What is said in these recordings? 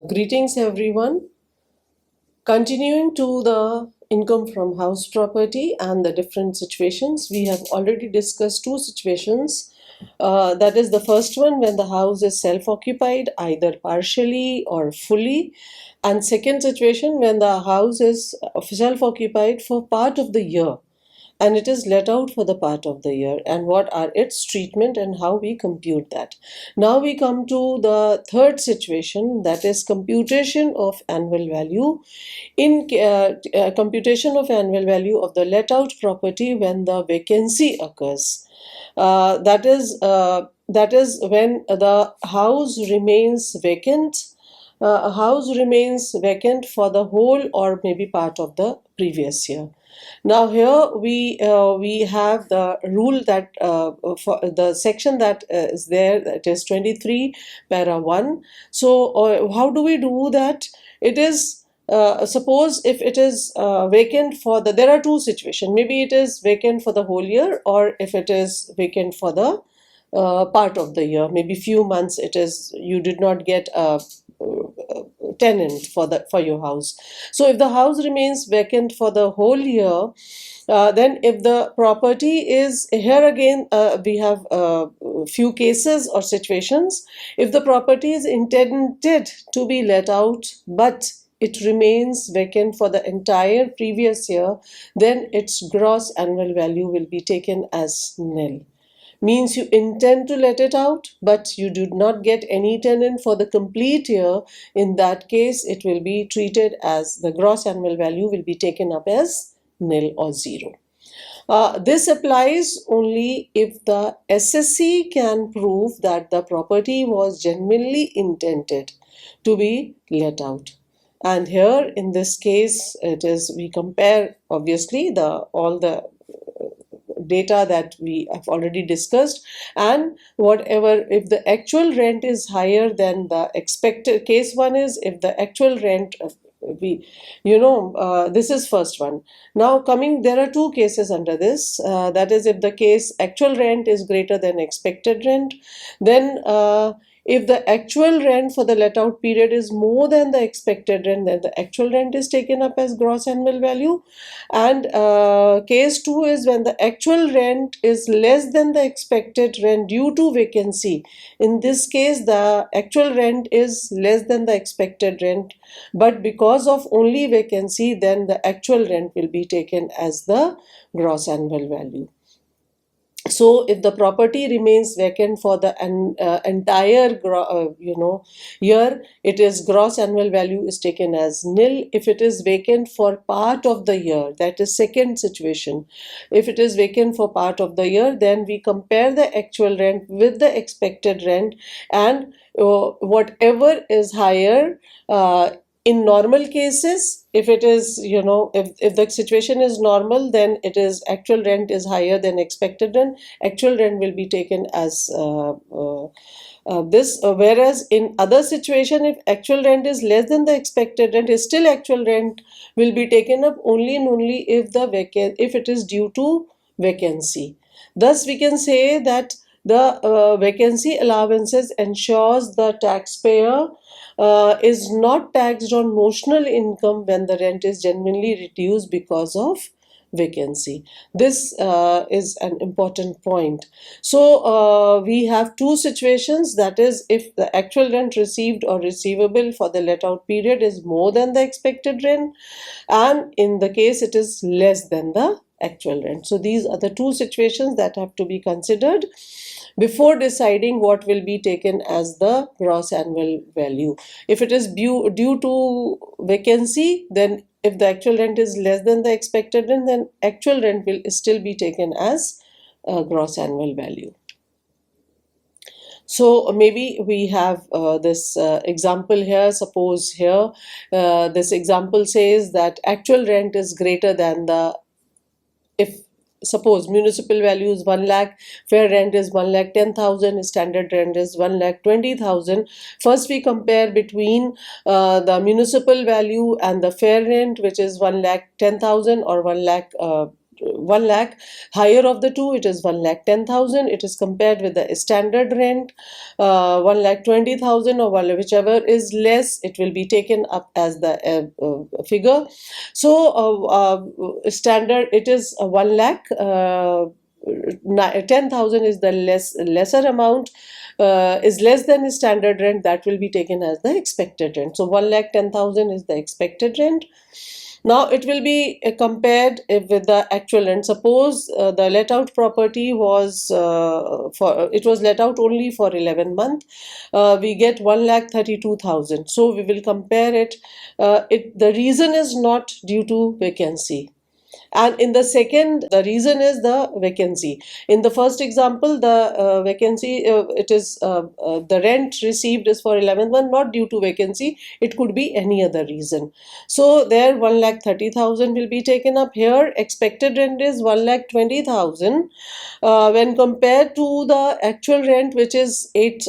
Greetings everyone. Continuing to the income from house property and the different situations, we have already discussed two situations. That is the first one when the house is self-occupied either partially or fully, and second situation when the house is self-occupied for part of the year and it is let out for the part of the year, and what are its treatment and how we compute that. Now we come to the third situation, that is computation of annual value. In computation of annual value of the let out property when the vacancy occurs, that is when the house remains vacant. A house remains vacant for the whole or maybe part of the previous year. Now here we have the rule that for the section that is there, that is 23 para 1. So how do we do that? It is suppose if it is vacant for the, there are two situations, maybe it is vacant for the whole year, or if it is vacant for the part of the year, maybe few months it is, you did not get a tenant for your house. So if the house remains vacant for the whole year, then if the property is, here again we have a few cases or situations. If the property is intended to be let out but it remains vacant for the entire previous year, then its gross annual value will be taken as nil. Means you intend to let it out but you do not get any tenant for the complete year. In that case, it will be treated as the gross annual value will be taken up as nil or zero. This applies only if the SSC can prove that the property was genuinely intended to be let out. And here in this case, it is, we compare obviously the all the data that we have already discussed, and whatever, if the actual rent is higher than the expected, case one is if the actual rent we this is first one. Now coming, there are two cases under this, that is if the case actual rent is greater than expected rent, then if the actual rent for the let out period is more than the expected rent, then the actual rent is taken up as gross annual value. And case 2 is when the actual rent is less than the expected rent due to vacancy. In this case, the actual rent is less than the expected rent, but because of only vacancy, then the actual rent will be taken as the gross annual value. So if the property remains vacant for the entire year, it is gross annual value is taken as nil. If it is vacant for part of the year, that is second situation. If it is vacant for part of the year, then we compare the actual rent with the expected rent, and whatever is higher, in normal cases, if it is, if the situation is normal, then it is actual rent is higher than expected rent, actual rent will be taken as this. Whereas in other situation, if actual rent is less than the expected rent, is still actual rent will be taken up only and only if the if it is due to vacancy. Thus we can say that the vacancy allowances ensures the taxpayer is not taxed on notional income when the rent is genuinely reduced because of vacancy. This is an important point. So we have two situations, that is if the actual rent received or receivable for the let out period is more than the expected rent, and in the case it is less than the actual rent. So these are the two situations that have to be considered before deciding what will be taken as the gross annual value. If it is due to vacancy, then if the actual rent is less than the expected rent, then actual rent will still be taken as gross annual value. So maybe we have this example here. Suppose here this example says that actual rent is greater than the, if suppose municipal value is 1 lakh, fair rent is 1,10,000, standard rent is 1,20,000. First we compare between the municipal value and the fair rent, which is 1,10,000 or 1 lakh 1 lakh. Higher of the two, it is 1,10,000. It is compared with the standard rent, 1,20,000, or whichever is less, it will be taken up as the figure. So standard, it is 1 lakh. 10,000 is the lesser amount, is less than standard rent, that will be taken as the expected rent. So 1,10,000 is the expected rent. Now it will be compared with the actual rent. Suppose the let out property was it was let out only for 11 months. We get 1,32,000. So we will compare it. The reason is not due to vacancy. And in the second, the reason is the vacancy. In the first example, the vacancy, it is the rent received is for 11th month, not due to vacancy. It could be any other reason. So there 1,30,000 will be taken up. Here expected rent is 1,20,000. When compared to the actual rent, which is 8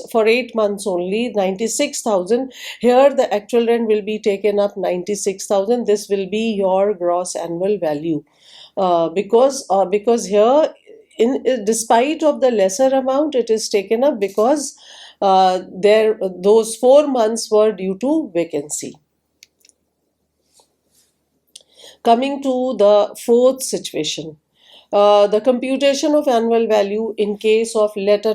months only, 96,000. Here the actual rent will be taken up 96,000. This will be your gross annual value. Because here, in despite of the lesser amount, it is taken up because those 4 months were due to vacancy. Coming to the fourth situation, the computation of annual value in case of let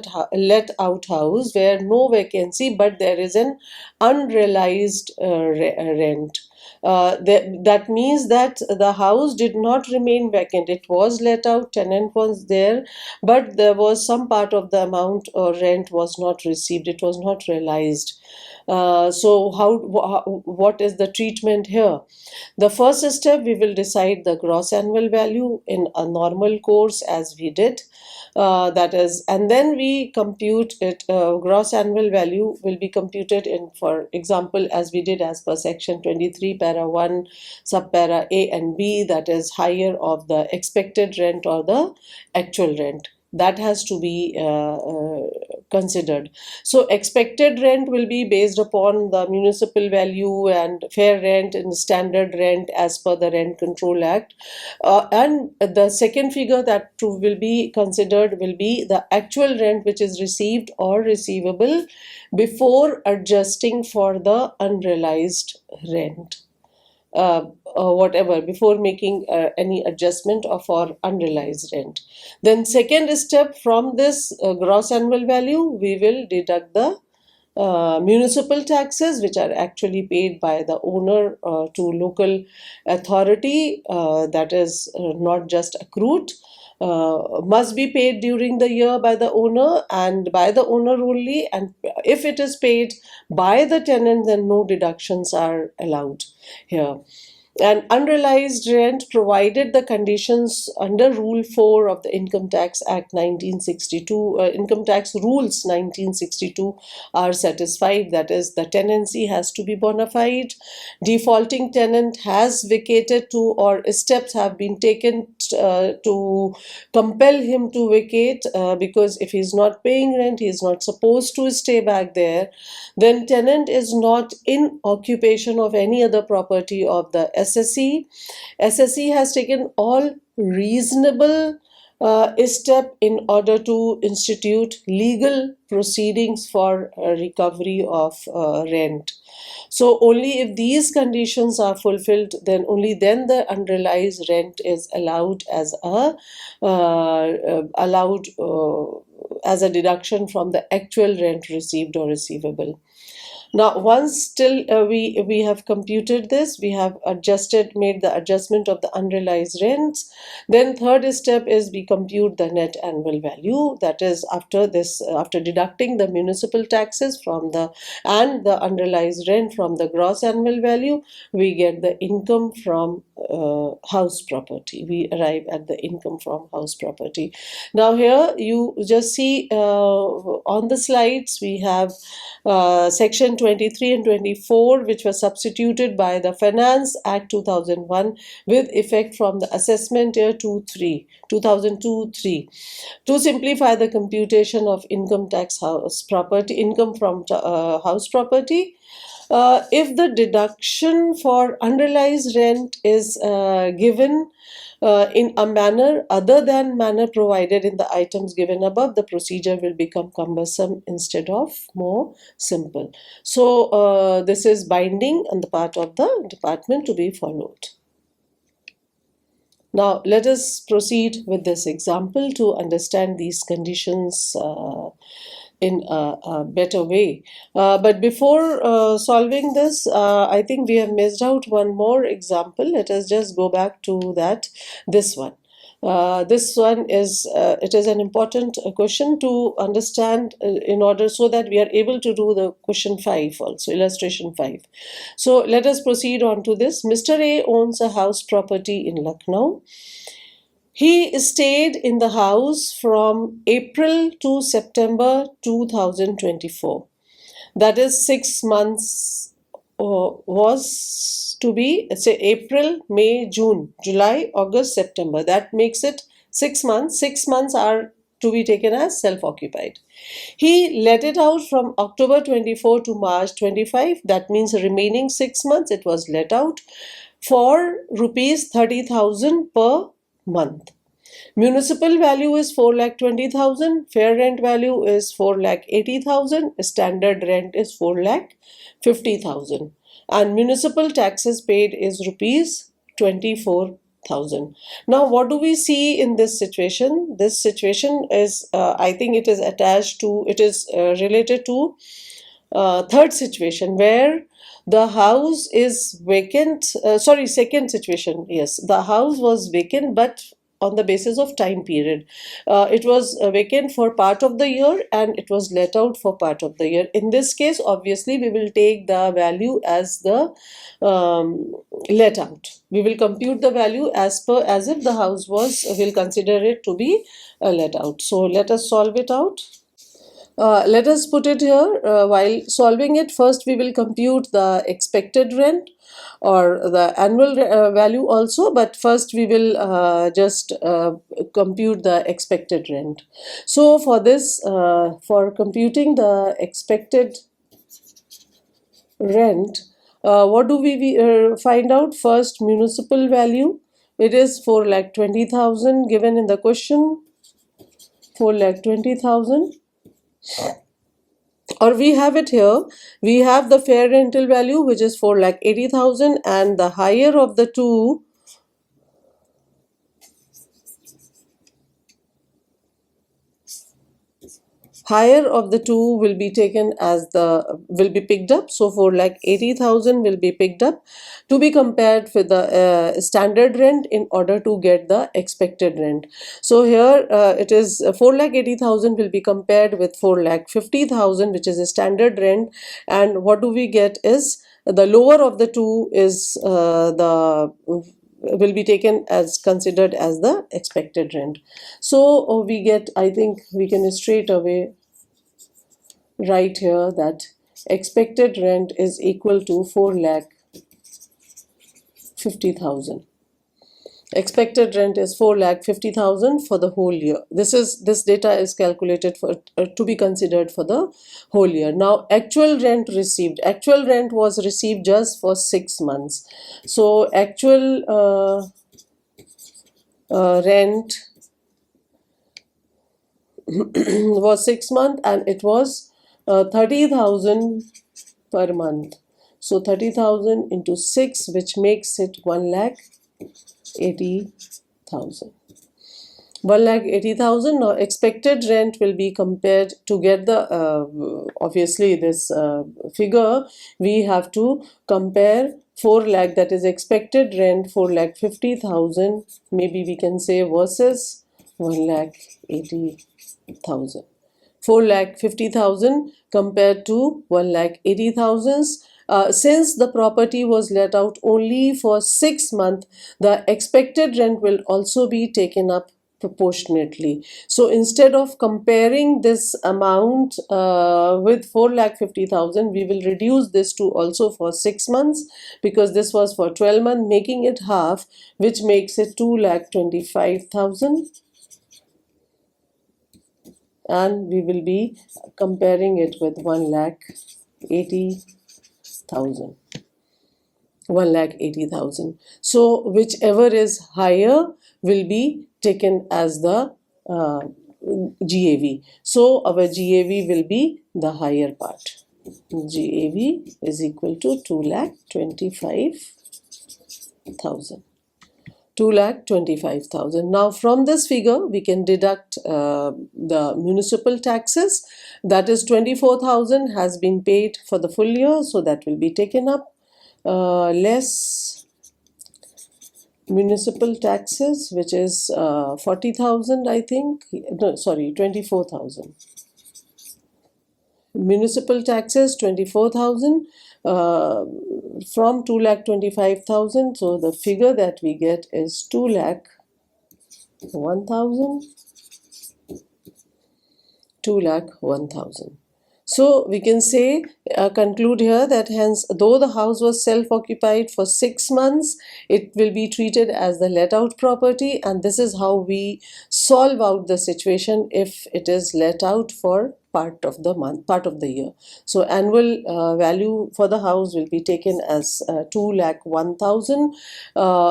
out house where no vacancy but there is an unrealized rent. That means that the house did not remain vacant. It was let out, tenant was there, but there was some part of the amount or rent was not received. It was not realized. So what is the treatment here? The first step, we will decide the gross annual value in a normal course as we did. That is, and then we compute it. Gross annual value will be computed in, for example, as we did as per section 23 para 1 subpara A and B, that is higher of the expected rent or the actual rent. That has to be considered. So expected rent will be based upon the municipal value and fair rent and standard rent as per the Rent Control Act. And the second figure that will be considered will be the actual rent which is received or receivable before adjusting for the unrealized rent. Whatever, before making any adjustment for unrealized rent. Then second step, from this gross annual value, we will deduct the municipal taxes which are actually paid by the owner to local authority, that is not just accrued. Must be paid during the year by the owner and by the owner only, and if it is paid by the tenant, then no deductions are allowed here. And unrealized rent, provided the conditions under Rule 4 of the Income Tax Act 1962, Income Tax Rules 1962 are satisfied, that is, the tenancy has to be bona fide, defaulting tenant has vacated to, or steps have been taken to compel him to vacate, because if he is not paying rent, he is not supposed to stay back there. Then tenant is not in occupation of any other property of the SSE. SSE has taken all reasonable step in order to institute legal proceedings for recovery of rent. So only if these conditions are fulfilled, then only then the unrealized rent is allowed as a deduction from the actual rent received or receivable. Now, once still we have computed this, we have made the adjustment of the unrealized rents. Then third step is we compute the net annual value. That is, after deducting the municipal taxes from the unrealized rent from the gross annual value, we get the income from house property. We arrive at the income from house property. Now here you just see on the slides we have section 23 and 24, which was substituted by the Finance Act 2001 with effect from the assessment year 2002-3, to simplify the computation of income from house property. If the deduction for unrealized rent is is given in a manner other than manner provided in the items given above, the procedure will become cumbersome instead of more simple. So this is binding on the part of the department to be followed. Now let us proceed with this example to understand these conditions in a better way. But before solving this, I think we have missed out one more example. Let us just go back to that. This one. This one is it is an important question to understand in order so that we are able to do the question 5 also, illustration 5. So let us proceed on to this. Mr. A owns a house property in Lucknow. He stayed in the house from April to September 2024. That is 6 months, was to be, say, April, May, June, July, August, September. That makes it 6 months. 6 months are to be taken as self-occupied. He let it out from October 24 to March 25. That means the remaining 6 months it was let out for rupees 30,000 per month. Municipal value is 4,20,000, fair rent value is 4,80,000, standard rent is 4,50,000, and municipal taxes paid is rupees 24,000. Now, what do we see in this situation? This situation is, I think it is attached to, it is related to third situation where the house is vacant. Second situation. Yes, the house was vacant, but on the basis of time period. It was vacant for part of the year and it was let out for part of the year. In this case, obviously, we will take the value as the let out. We will compute the value as if the house was, we'll consider it to be let out. So let us solve it out. Let us put it here. While solving it, first we will compute the expected rent or the annual value also, but first we will just compute the expected rent. So for this, for computing the expected rent, what do we find out? First, municipal value. It is 4,20,000 given in the question. 4,20,000. Or we have it here, we have the fair rental value which is 4,80,000, and the higher of the two will be taken as will be picked up. So 4,80,000 will be picked up to be compared with the standard rent in order to get the expected rent. So here it is 4,80,000 will be compared with 4,50,000, which is a standard rent, and what do we get is the lower of the two is will be taken as considered as the expected rent. So we get, I think we can straight away write here that expected rent is equal to 4,50,000. Expected rent is 4,50,000 for the whole year. This data is calculated for to be considered for the whole year. Now, actual rent received. Actual rent was received just for 6 months. So actual rent was 6 months and it was 30,000 per month. So 30,000 into 6, which makes it 1,80,000. 1,80,000. Now expected rent will be compared to get the obviously this figure. We have to compare 4 lakh, that is expected rent 4,50,000. Maybe we can say versus 1,80,000. 4,50,000 compared to 1,80,000. Since the property was let out only for 6 months, the expected rent will also be taken up proportionately. So instead of comparing this amount with 4,50,000, we will reduce this to also for 6 months, because this was for 12 months, making it half, which makes it 2,25,000. And we will be comparing it with 1,80,000. 1,80,000. So whichever is higher will be taken as the GAV. So our GAV will be the higher part. GAV is equal to 2,25,000. 2,25,000. Now from this figure we can deduct the municipal taxes. That is 24,000 has been paid for the full year, so that will be taken up. Less municipal taxes, which is 40,000, I think. No, sorry, 24,000. Municipal taxes 24,000 from 2,25,000. So the figure that we get is 2,01,000. 2,01,000. So we can say, conclude here that hence, though the house was self-occupied for 6 months, it will be treated as the let out property, and this is how we solve out the situation if it is let out for part of the month, part of the year. So annual value for the house will be taken as 2,01,000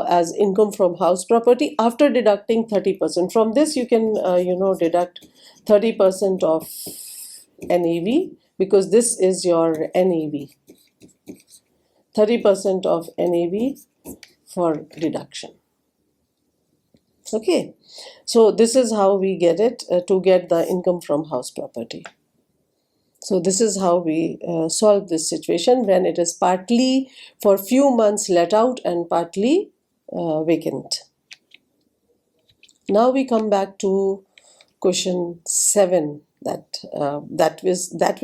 as income from house property after deducting 30%. From this you can deduct 30% of NAV, because this is your NAV. 30% of NAV for deduction. Okay, so this is how we get it to get the income from house property. So this is how we solve this situation when it is partly for few months let out and partly vacant. Now we come back to question 7. That will,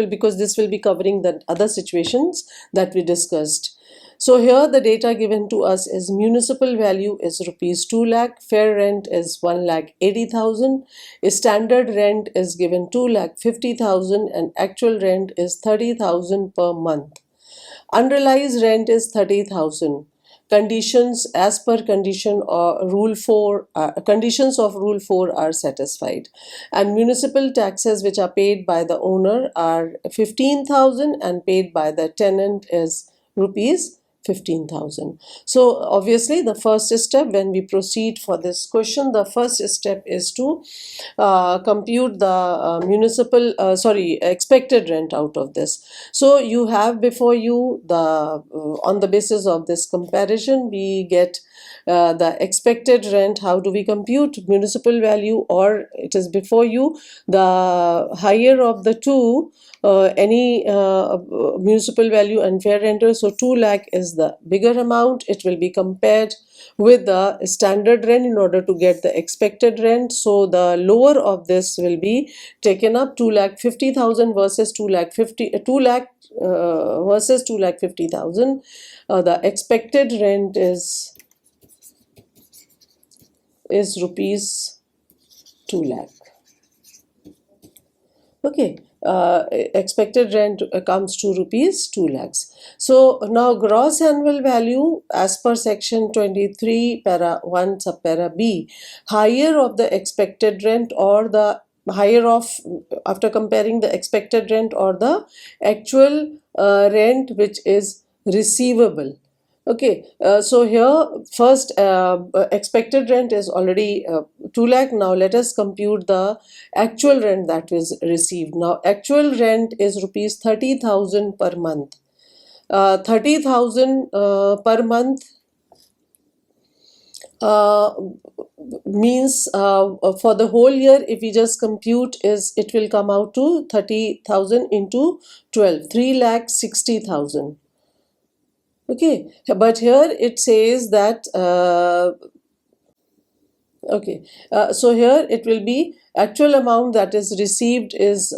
because this will be covering the other situations that we discussed. So here the data given to us is municipal value is rupees 2 lakh, fair rent is 1,80,000, standard rent is given 2,50,000, and actual rent is 30,000 per month. Unrealized rent is 30,000. Conditions as per condition or rule 4 conditions of rule 4 are satisfied, and municipal taxes which are paid by the owner are 15,000 and paid by the tenant is rupees 15,000. So obviously the first step when we proceed for this question, the first step is to compute the expected rent out of this. So you have before you the on the basis of this comparison we get the expected rent. How do we compute municipal value? Or it is before you the higher of the two, any municipal value and fair rental. So 2 lakh is the bigger amount. It will be compared with the standard rent in order to get the expected rent. So the lower of this will be taken up, 2,50,000 versus 2 lakh versus 2,50,000. The expected rent is rupees 2 lakh. Okay, expected rent comes to rupees 2 lakhs. So now gross annual value as per section 23 para 1 subpara B, higher of the expected rent or the higher of, after comparing the expected rent or the actual rent which is receivable. Okay, so here first expected rent is already 2 lakh. Now let us compute the actual rent that is received. Now actual rent is rupees 30,000 per month. 30,000 per month means for the whole year, if we just compute, is it will come out to 30,000 into 12, 3,60,000. Okay, but here it says that okay, so here it will be actual amount that is received is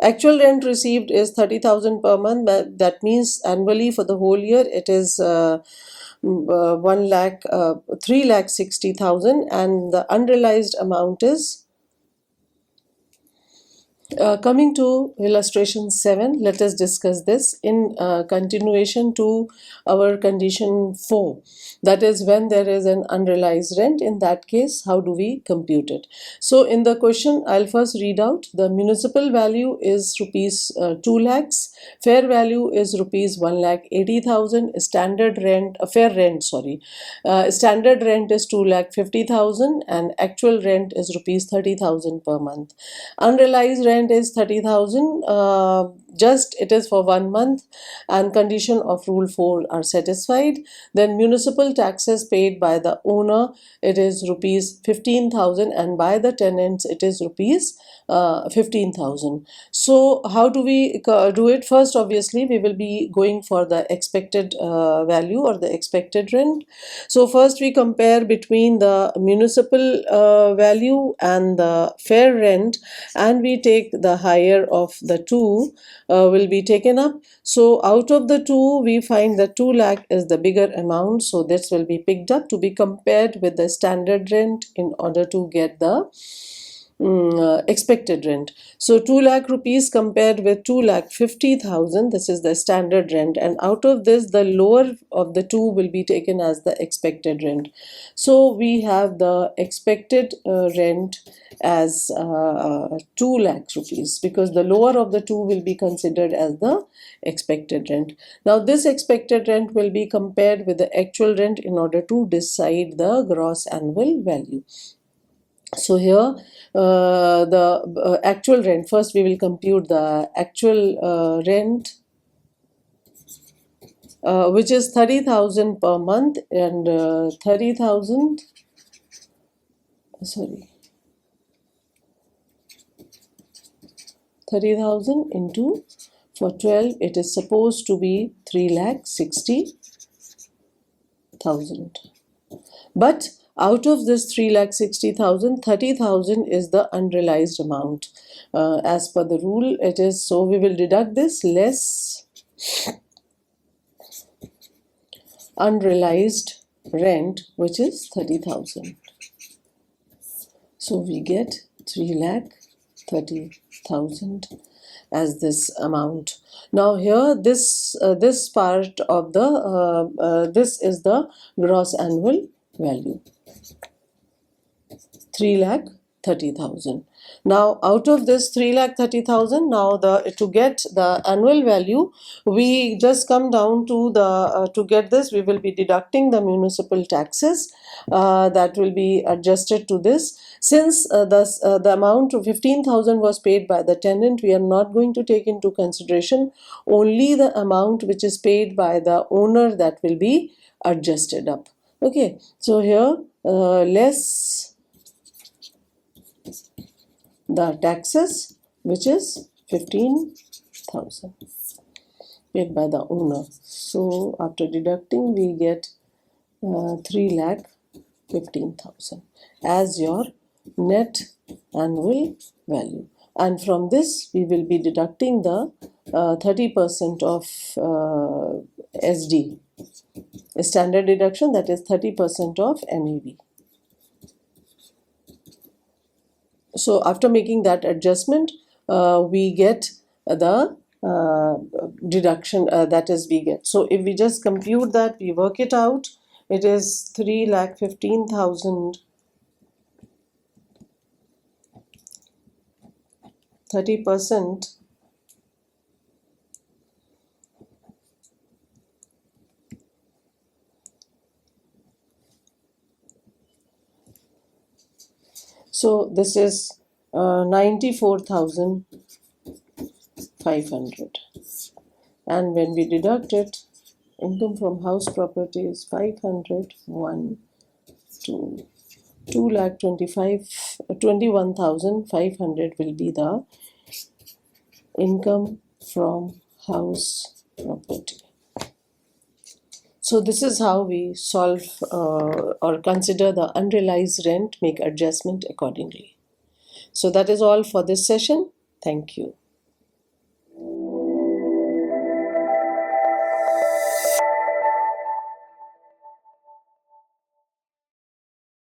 actual rent received is 30,000 per month. That means annually for the whole year it is 3,60,000, and the unrealized amount is Coming to illustration 7, let us discuss this in continuation to our condition 4. That is, when there is an unrealized rent, in that case, how do we compute it? So in the question, I'll first read out. The municipal value is rupees 2 lakhs, fair value is rupees 1,80,000, standard rent, standard rent is 2,50,000 and actual rent is rupees 30,000 per month. Unrealized rent is 30,000, just it is for 1 month, and condition of rule 4 are satisfied. Then municipal taxes paid by the owner, it is rupees 15,000, and by the tenants it is rupees 15,000. So how do we do it? First, obviously we will be going for the expected value or the expected rent. So first we compare between the municipal value and the fair rent, and we take the higher of the two will be taken up. So out of the two, we find that 2 lakh is the bigger amount, so this will be picked up to be compared with the standard rent in order to get the expected rent. So 2 lakh rupees compared with 2,50,000, this is the standard rent, and out of this the lower of the two will be taken as the expected rent. So we have the expected rent as 2 lakh rupees, because the lower of the two will be considered as the expected rent. Now this expected rent will be compared with the actual rent in order to decide the gross annual value. So here the actual rent, first we will compute the actual rent, which is 30,000 per month, and 30,000 into for 12, it is supposed to be 3,60,000. But out of this 3,60,000, 30,000 is the unrealized amount. As per the rule, it is, so we will deduct this less unrealized rent, which is 30,000. So we get 3,30,000 as this amount. Now here this part of the this is the gross annual value, 3,30,000. Now out of this 3,30,000, now to get the annual value, we just come down to the to get this, we will be deducting the municipal taxes that will be adjusted to this. Since the amount of 15,000 was paid by the tenant, we are not going to take into consideration only the amount which is paid by the owner, that will be adjusted up. Okay, so here less the taxes, which is 15,000 paid by the owner. So after deducting, we get 3,15,000 as your net annual value. And from this, we will be deducting the 30% of SD, a standard deduction, that is 30% of NAV. So after making that adjustment, we get the deduction, that is we get. So if we just compute that, we work it out, it is 3,15,000, 30%, so this is 94,500, and when we deduct it, income from house property is 500, 1, 2, 2,21,500 will be the income from house property. So this is how we solve or consider the unrealized rent, make adjustment accordingly. So that is all for this session. Thank you.